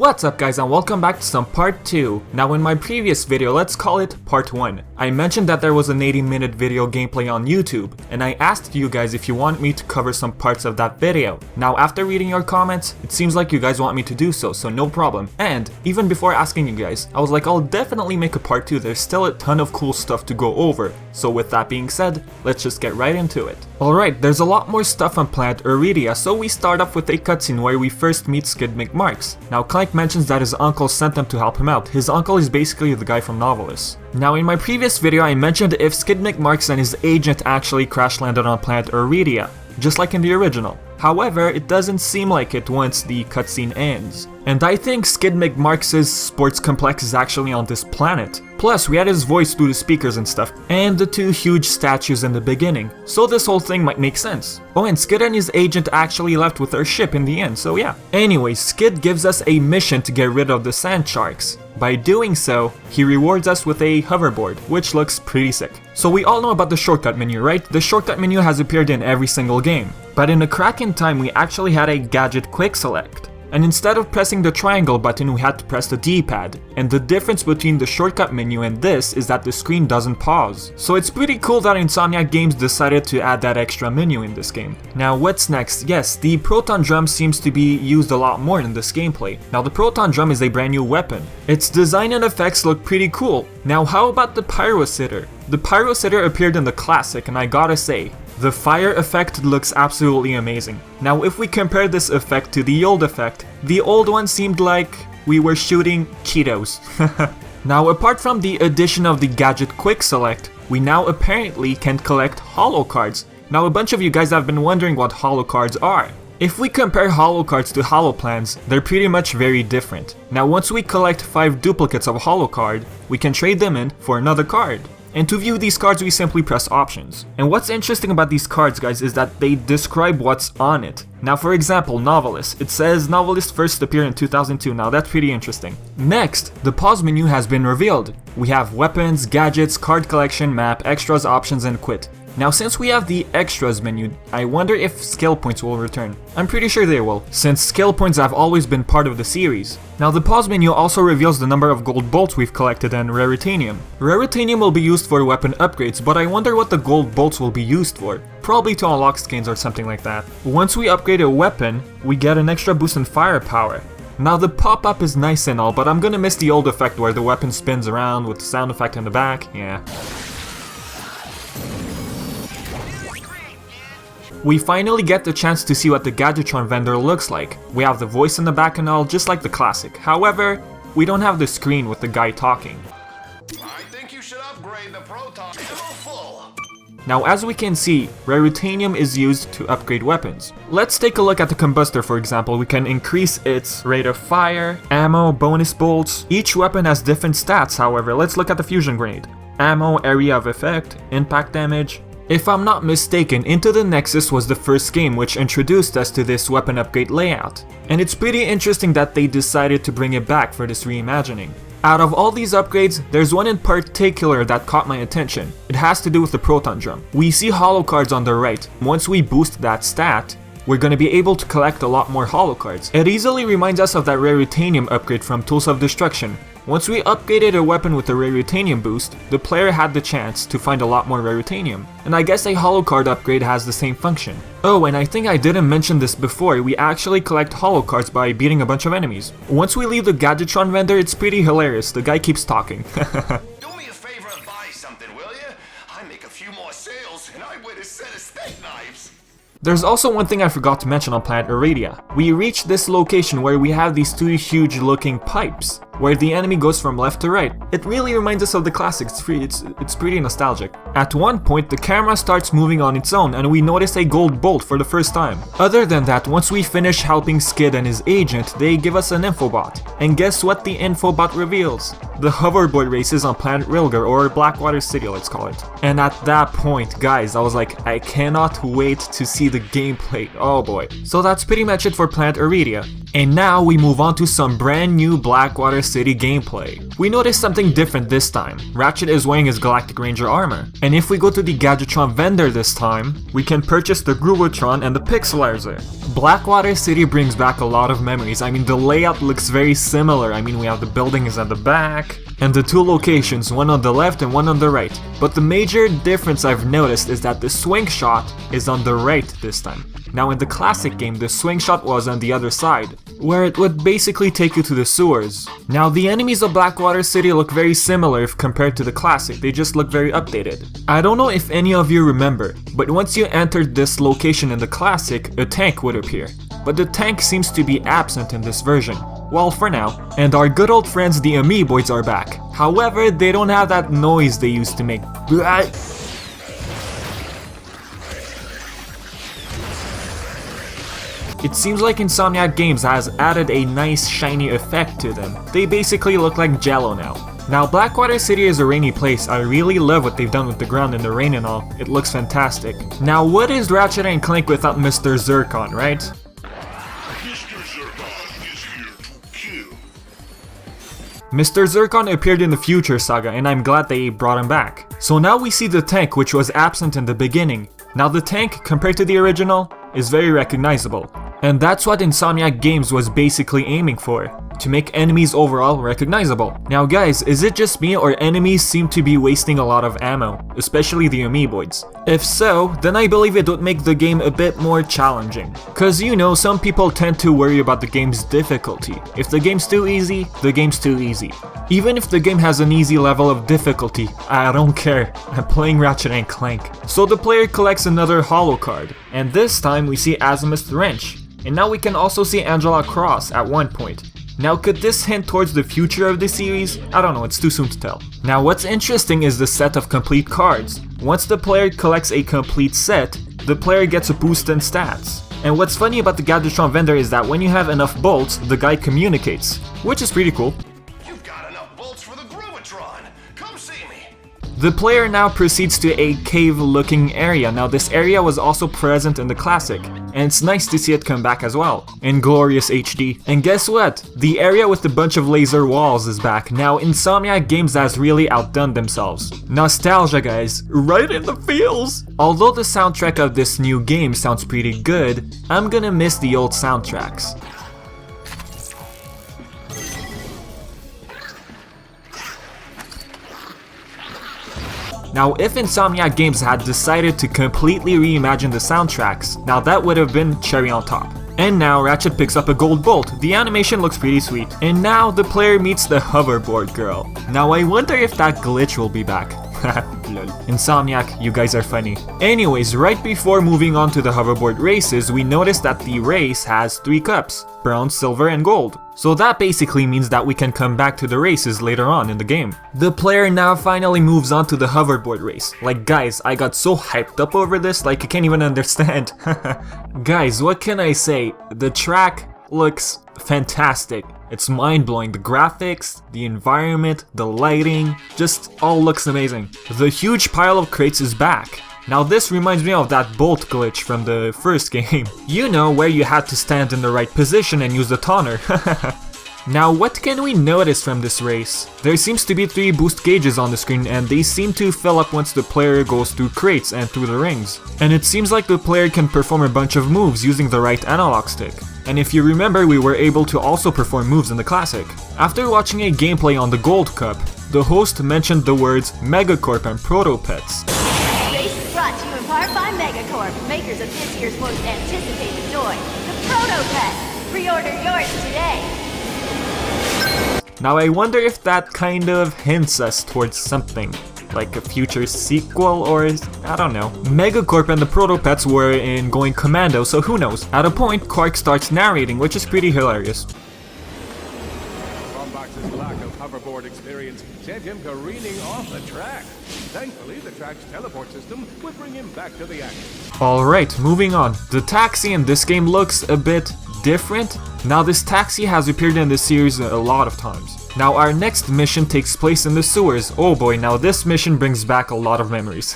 What's up guys, and welcome back to some part 2. Now in my previous video, let's call it part 1. I mentioned that there was an 80-minute video gameplay on YouTube, and I asked you guys if you want me to cover some parts of that video. Now after reading your comments, it seems like you guys want me to do so no problem. And even before asking you guys, I was like, I'll definitely make a part 2, there's still a ton of cool stuff to go over. So with that being said, let's just get right into it. Alright, there's a lot more stuff on Planet Aridia, so we start off with a cutscene where we first meet Skid McMarx. Now Clank mentions that his uncle sent them to help him out. His uncle is basically the guy from Novalis. Now in my previous video I mentioned if Skid McMarx and his agent actually crash landed on Planet Aridia, just like in the original. However, it doesn't seem like it once the cutscene ends. And I think Skid McMarx's sports complex is actually on this planet. Plus, we had his voice through the speakers and stuff, and the two huge statues in the beginning, so this whole thing might make sense. Oh, and Skid and his agent actually left with their ship in the end, so yeah. Anyways, Skid gives us a mission to get rid of the sand sharks. By doing so, he rewards us with a hoverboard, which looks pretty sick. So we all know about the shortcut menu, right? The shortcut menu has appeared in every single game. But in A Crack in Time, we actually had a gadget quick select. And instead of pressing the triangle button, we had to press the D-pad. And the difference between the shortcut menu and this is that the screen doesn't pause. So it's pretty cool that Insomniac Games decided to add that extra menu in this game. Now what's next? Yes, the proton drum seems to be used a lot more in this gameplay. Now the proton drum is a brand new weapon. Its design and effects look pretty cool. Now how about the pyrocitor? The pyrocitor appeared in the classic, and I gotta say, the fire effect looks absolutely amazing. Now if we compare this effect to the old effect, the old one seemed like we were shooting Cheetos. Now apart from the addition of the gadget quick select, we now apparently can collect Holo Cards. Now a bunch of you guys have been wondering what Holo Cards are. If we compare Holo Cards to Holo Plans, they're pretty much very different. Now once we collect 5 duplicates of Holo Card, we can trade them in for another card. And to view these cards, we simply press options. And what's interesting about these cards, guys, is that they describe what's on it. Now for example, Novalis. It says Novalis first appeared in 2002, now that's pretty interesting. Next, the pause menu has been revealed. We have weapons, gadgets, card collection, map, extras, options, and quit. Now since we have the extras menu, I wonder if skill points will return. I'm pretty sure they will, since skill points have always been part of the series. Now the pause menu also reveals the number of gold bolts we've collected and raritanium. Raritanium will be used for weapon upgrades, but I wonder what the gold bolts will be used for. Probably to unlock skins or something like that. Once we upgrade a weapon, we get an extra boost in firepower. Now the pop-up is nice and all, but I'm gonna miss the old effect where the weapon spins around with the sound effect in the back, yeah. We finally get the chance to see what the Gadgetron vendor looks like. We have the voice in the back and all, just like the classic. However, we don't have the screen with the guy talking. I think you should upgrade the proton ammo full. Now as we can see, raritanium is used to upgrade weapons. Let's take a look at the combuster, for example. We can increase its rate of fire, ammo, bonus bolts. Each weapon has different stats, however. Let's look at the fusion grenade. Ammo, area of effect, impact damage. If I'm not mistaken, Into the Nexus was the first game which introduced us to this weapon upgrade layout. And it's pretty interesting that they decided to bring it back for this reimagining. Out of all these upgrades, there's one in particular that caught my attention. It has to do with the proton drum. We see Holo Cards on the right. Once we boost that stat, we're gonna be able to collect a lot more Holo Cards. It easily reminds us of that raritanium upgrade from Tools of Destruction. Once we upgraded a weapon with a raritanium boost, the player had the chance to find a lot more raritanium. And I guess a Holo Card upgrade has the same function. Oh, and I think I didn't mention this before, we actually collect Holo Cards by beating a bunch of enemies. Once we leave the Gadgetron vendor, it's pretty hilarious, the guy keeps talking. Do me a favor and buy something, will you? I make a few more sales and I win a set of steak knives. There's also one thing I forgot to mention on Planet Aridia. We reached this location where we have these two huge looking pipes, where the enemy goes from left to right. It really reminds us of the classics, it's pretty nostalgic. At one point, the camera starts moving on its own and we notice a gold bolt for the first time. Other than that, once we finish helping Skid and his agent, they give us an infobot. And guess what the infobot reveals? The hoverboard races on Planet Rilgar, or Blackwater City, let's call it. And at that point, guys, I was like, I cannot wait to see the gameplay, oh boy. So that's pretty much it for Planet Aridia. And now we move on to some brand new Blackwater City gameplay. We noticed something different this time. Ratchet is wearing his Galactic Ranger armor. And if we go to the Gadgetron vendor this time, we can purchase the groovitron and the pixelizer. Blackwater City brings back a lot of memories. I mean, the layout looks very similar. I mean, we have the buildings at the back, and the two locations, one on the left and one on the right. But the major difference I've noticed is that the swing shot is on the right this time. Now in the classic game, the swing shot was on the other side, where it would basically take you to the sewers. Now the enemies of Blackwater City look very similar if compared to the classic, they just look very updated. I don't know if any of you remember, but once you entered this location in the classic, a tank would appear. But the tank seems to be absent in this version. Well, for now. And our good old friends the Amiiboids are back. However, they don't have that noise they used to make. It seems like Insomniac Games has added a nice shiny effect to them. They basically look like Jello now. Now Blackwater City is a rainy place. I really love what they've done with the ground and the rain and all. It looks fantastic. Now what is Ratchet and Clank without Mr. Zircon, right? Mr. Zircon appeared in the Future Saga and I'm glad they brought him back. So now we see the tank which was absent in the beginning. Now the tank, compared to the original, is very recognizable. And that's what Insomniac Games was basically aiming for, to make enemies overall recognizable. Now guys, is it just me or enemies seem to be wasting a lot of ammo, especially the Amiiboids? If so, then I believe it would make the game a bit more challenging. Cause you know, some people tend to worry about the game's difficulty. If the game's too easy, the game's too easy. Even if the game has an easy level of difficulty, I don't care, I'm playing Ratchet and Clank. So the player collects another Holo Card, and this time we see Azimuth's Wrench. And now we can also see Angela Cross at one point. Now could this hint towards the future of the series? I don't know, it's too soon to tell. Now what's interesting is the set of complete cards. Once the player collects a complete set, the player gets a boost in stats. And what's funny about the Gadgetron vendor is that when you have enough bolts, the guy communicates, which is pretty cool. You've got enough bolts for the groovitron. Come see me. The player now proceeds to a cave-looking area. Now this area was also present in the classic, and it's nice to see it come back as well, in glorious HD. And guess what? The area with a bunch of laser walls is back. Now Insomniac Games has really outdone themselves. Nostalgia guys, right in the feels! Although the soundtrack of this new game sounds pretty good, I'm gonna miss the old soundtracks. Now if Insomniac Games had decided to completely reimagine the soundtracks, now that would have been cherry on top. And now Ratchet picks up a gold bolt, the animation looks pretty sweet. And now the player meets the Hoverboard girl. Now I wonder if that glitch will be back. Lol. Insomniac, you guys are funny. Anyways, right before moving on to the Hoverboard races, we noticed that the race has 3 cups, bronze, silver, and gold. So that basically means that we can come back to the races later on in the game. The player now finally moves on to the Hoverboard race. Like guys, I got so hyped up over this, like you can't even understand. Guys, what can I say? The track looks fantastic. It's mind-blowing. The graphics, the environment, the lighting, just all looks amazing. The huge pile of crates is back. Now this reminds me of that bolt glitch from the first game. You know, where you had to stand in the right position and use the toner. Now what can we notice from this race? There seems to be 3 boost gauges on the screen and they seem to fill up once the player goes through crates and through the rings. And it seems like the player can perform a bunch of moves using the right analog stick. And if you remember, we were able to also perform moves in the classic. After watching a gameplay on the Gold Cup, the host mentioned the words Megacorp and Protopets. Race is brought to you in part by Megacorp, makers of this year's most anticipated toy, the Protopet. Pre-order yours today. Now I wonder if that kind of hints us towards something, like a future sequel or I don't know. Megacorp and the Protopets were in Going Commando, so who knows. At a point, Quark starts narrating, which is pretty hilarious. Rombox's lack of hoverboard experience sent him careening off the track. Thankfully, the track's teleport system would bring him back to the action. Alright, moving on. The taxi in this game looks a bit different. Now this taxi has appeared in the series a lot of times. Now our next mission takes place in the sewers. Oh boy, now this mission brings back a lot of memories.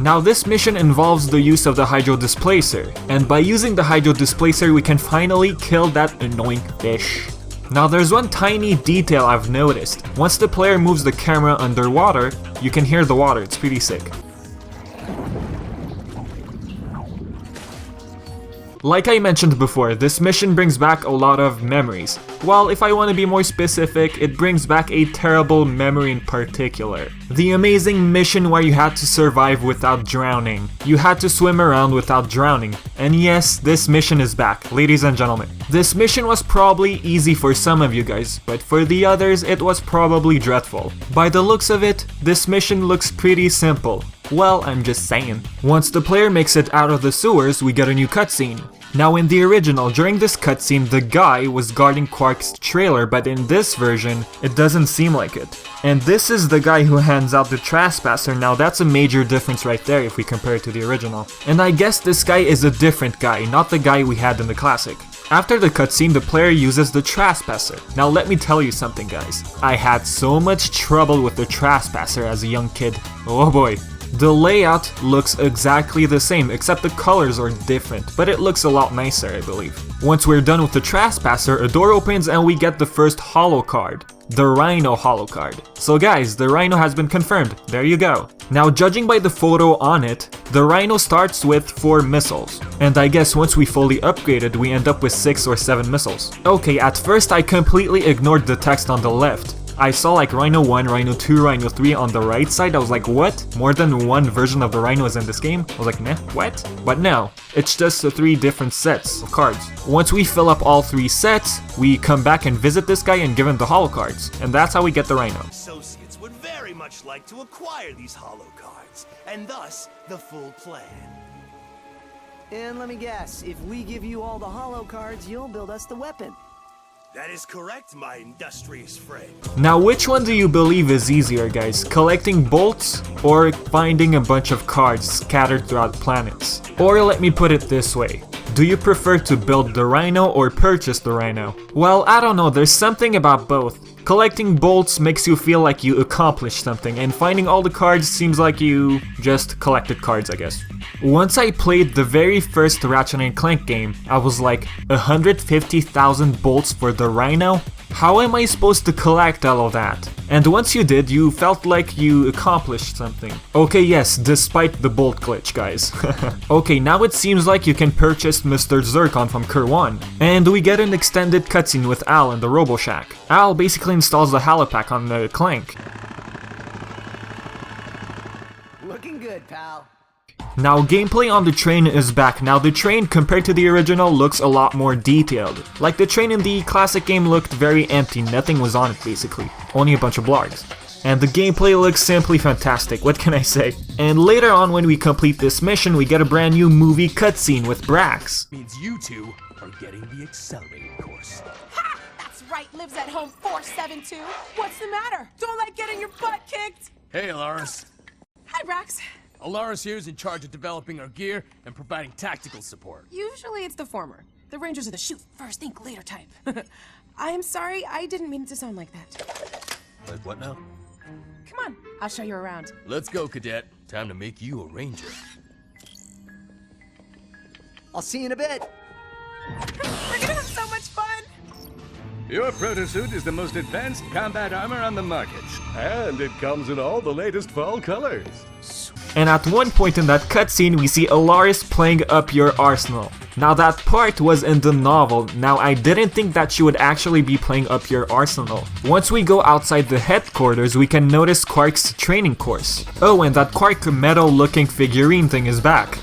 Now this mission involves the use of the Hydro Displacer, and by using the Hydro Displacer we can finally kill that annoying fish. Now there's one tiny detail I've noticed. Once the player moves the camera underwater, you can hear the water, it's pretty sick. Like I mentioned before, this mission brings back a lot of memories. Well, if I want to be more specific, it brings back a terrible memory in particular. The amazing mission where you had to survive without drowning. You had to swim around without drowning. And yes, this mission is back, ladies and gentlemen. This mission was probably easy for some of you guys, but for the others it was probably dreadful. By the looks of it, this mission looks pretty simple. Well, I'm just saying. Once the player makes it out of the sewers, we get a new cutscene. Now in the original, during this cutscene, the guy was guarding Quark's trailer, but in this version, it doesn't seem like it. And this is the guy who hands out the trespasser. Now that's a major difference right there if we compare it to the original. And I guess this guy is a different guy, not the guy we had in the classic. After the cutscene, the player uses the trespasser. Now let me tell you something, guys. I had so much trouble with the trespasser as a young kid. Oh boy. The layout looks exactly the same, except the colors are different, but it looks a lot nicer, I believe. Once we're done with the trespasser, a door opens and we get the first holo card. The R.Y.N.O holo card. So guys, the R.Y.N.O has been confirmed. There you go. Now judging by the photo on it, the R.Y.N.O starts with 4 missiles. And I guess once we fully upgraded, we end up with 6 or 7 missiles. Okay, at first I completely ignored the text on the left. I saw like R.Y.N.O 1, R.Y.N.O 2, R.Y.N.O 3 on the right side. I was like, what? More than one version of the R.Y.N.O is in this game? I was like, nah, what? But no, it's just 3 different sets of cards. Once we fill up all 3 sets, we come back and visit this guy and give him the holo cards. And that's how we get the R.Y.N.O. Associates would very much like to acquire these holo cards, and thus the full plan. And let me guess, if we give you all the holo cards, you'll build us the weapon. That is correct, my industrious friend. Now which one do you believe is easier, guys? Collecting bolts or finding a bunch of cards scattered throughout planets? Or let me put it this way. Do you prefer to build the R.Y.N.O or purchase the R.Y.N.O? Well, I don't know, there's something about both. Collecting bolts makes you feel like you accomplished something, and finding all the cards seems like you just collected cards, I guess. Once I played the very first Ratchet and Clank game, I was like, 150,000 bolts for the R.Y.N.O? How am I supposed to collect all of that? And once you did, you felt like you accomplished something. Okay, yes, despite the bolt glitch, guys. Okay, now it seems like you can purchase Mr. Zircon from Kerwan. And we get an extended cutscene with Al in the Robo Shack. Al basically installs the holopack on the Clank. Looking good, pal. Now gameplay on the train is back. Now the train compared to the original looks a lot more detailed. Like the train in the classic game looked very empty, nothing was on it basically, only a bunch of blargs. And the gameplay looks simply fantastic, what can I say? And later on when we complete this mission we get a brand new movie cutscene with Brax. Means you two are getting the accelerated course. Ha! That's right, lives at home 472. What's the matter? Don't like getting your butt kicked? Hey, Alaris. Hi, Brax. Alaris here is in charge of developing our gear and providing tactical support. Usually it's the former. The Rangers are the shoot first, think later type. I'm sorry, I didn't mean it to sound like that. Like what now? Come on, I'll show you around. Let's go, Cadet. Time to make you a ranger. I'll see you in a bit. We're gonna have so much fun! Your protosuit is the most advanced combat armor on the market. And it comes in all the latest fall colors. And at one point in that cutscene we see Alaris playing up your arsenal. Now that part was in the novel. Now I didn't think that she would actually be playing up your arsenal. Once we go outside the headquarters we can notice Quark's training course. Oh, and that Quark metal looking figurine thing is back.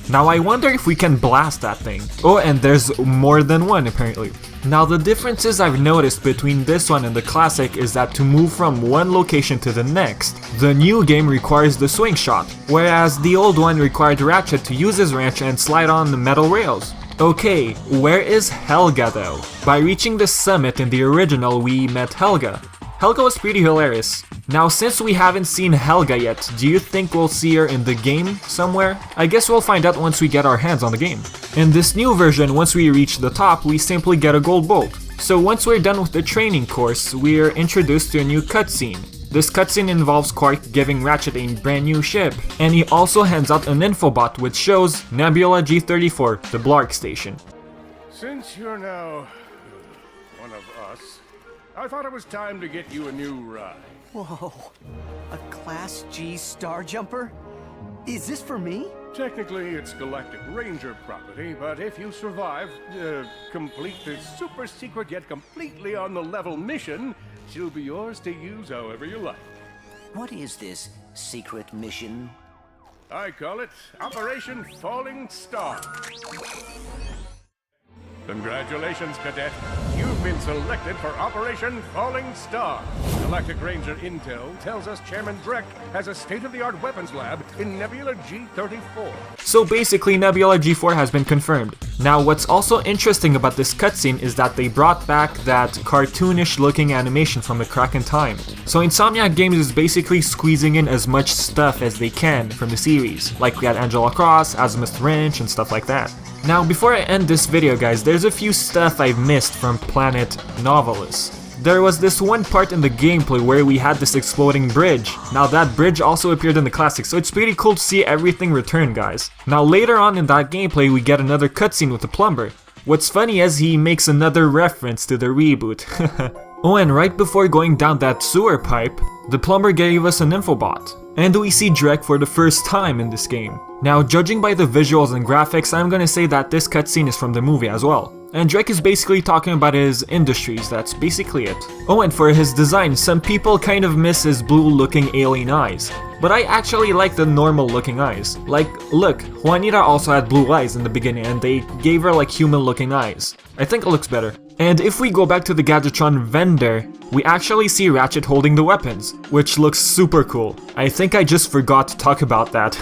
Now I wonder if we can blast that thing. Oh, and there's more than one apparently. Now the differences I've noticed between this one and the classic is that to move from one location to the next, the new game requires the swing shot, whereas the old one required Ratchet to use his wrench and slide on the metal rails. Okay, where is Helga though? By reaching the summit in the original we met Helga. Helga was pretty hilarious. Now since we haven't seen Helga yet, do you think we'll see her in the game somewhere? I guess we'll find out once we get our hands on the game. In this new version, once we reach the top, we simply get a gold bolt. So once we're done with the training course, we're introduced to a new cutscene. This cutscene involves Quark giving Ratchet a brand new ship, and he also hands out an infobot which shows Nebula G34, the Blarg station. Since you're now one of us, I thought it was time to get you a new ride. Whoa, a Class G Star Jumper? Is this for me? Technically, it's Galactic Ranger property, but if you survive, complete this super secret yet completely on the level mission, she'll be yours to use however you like. What is this secret mission? I call it Operation Falling Star. Congratulations, Cadet. You've been selected for Operation Falling Star. Galactic Ranger Intel tells us Chairman Drek has a state-of-the-art weapons lab in Nebula G34. So basically, Nebula G4 has been confirmed. Now, what's also interesting about this cutscene is that they brought back that cartoonish looking animation from the Crack in Time. So Insomniac Games is basically squeezing in as much stuff as they can from the series. Like we had Angela Cross, Azimuth Wrench, and stuff like that. Now, before I end this video, guys, there's a few stuff I've missed from Planet Novalis. There was this one part in the gameplay where we had this exploding bridge. Now that bridge also appeared in the classic, so it's pretty cool to see everything return, guys. Now later on in that gameplay we get another cutscene with the plumber. What's funny is he makes another reference to the reboot. Oh, and right before going down that sewer pipe, the plumber gave us an infobot. And we see Drek for the first time in this game. Now, judging by the visuals and graphics, I'm gonna say that this cutscene is from the movie as well. And Drek is basically talking about his industries, that's basically it. Oh, and for his design, some people kind of miss his blue-looking alien eyes. But I actually like the normal-looking eyes. Like, look, Juanita also had blue eyes in the beginning and they gave her like human-looking eyes. I think it looks better. And if we go back to the Gadgetron vendor, we actually see Ratchet holding the weapons, which looks super cool. I think I just forgot to talk about that.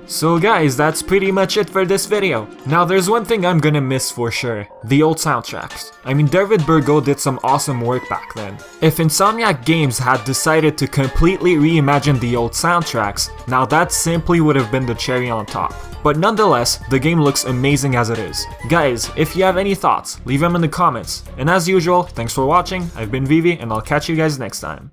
So guys, that's pretty much it for this video. Now there's one thing I'm gonna miss for sure, the old soundtracks. I mean, David Burgo did some awesome work back then. If Insomniac Games had decided to completely reimagine the old soundtracks, now that simply would have been the cherry on top. But nonetheless, the game looks amazing as it is. Guys, if you have any thoughts, leave them in the comments. And as usual, thanks for watching, I've been Vivi, and I'll catch you guys next time.